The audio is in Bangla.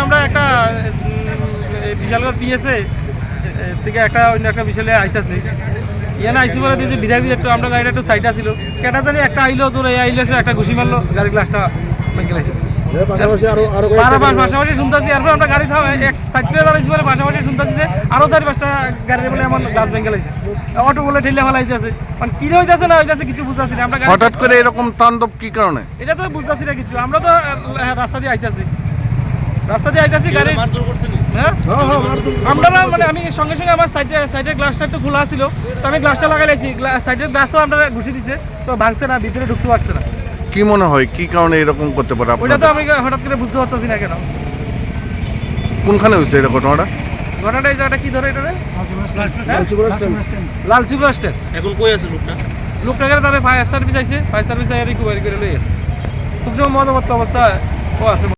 আমরা একটা বিশালগড় পিএসএ থেকে অন্য একটা বিশালে আইতাছি ইয়ানে আইসি বলে দিয়েছে বিধাবি একটু আমরা গাড়িটা একটু সাইড আসছিল কেটা জানি একটা আইলো তোর এই আইলো একটা ঘুষি মারলো গাড়ি গ্লাসটা ভেঙে গেছে পাশাপাশি শুনতেছি এরপর আমরা গাড়ি এক সাইড করে দাঁড়াইছি বলে পাশাপাশি শুনতেছি যে আরো 4-5টা গাড়ি বলে এমন গ্লাস ভেঙে গেছে অটো বলে ঠেলে ফেলা হইতেছে মানে কি হইতেছে না হইতেছে কিছু বুঝতেছি না আমরা হঠাৎ করে এরকম তাণ্ডব কি কারণে এটা তো বুঝতেছি না কিছু আমরা তো রাস্তা দিয়ে আইতাছি গাড়ি আমরা মানে আমি সঙ্গে সঙ্গে আমার সাইডের গ্লাসটা একটু খোলা ছিল তো আমি গ্লাসটা লাগাইছি সাইডের গ্লাসও আমরা ঘুষি দিছে তো ভাঙছে না ভিতরে ঢুকতে পারছে না কি মনে হয় কি কারণে এরকম করতে পারে ওইটা তো আমি হঠাৎ করে বুঝতে পারতেছি না কেন কোনখানে হয়েছে এটা ঘটনাটা এই জায়গাটা কি ধরে এটা লালচিপুরা স্ট্যান্ড এখন কই আছে লোকটাকে তাদের ফায়ার সার্ভিস আইছে ফায়ার সার্ভিস আইয়া রিকভারি করে লই আছে খুব সময় মতো অবস্থা ও আছে।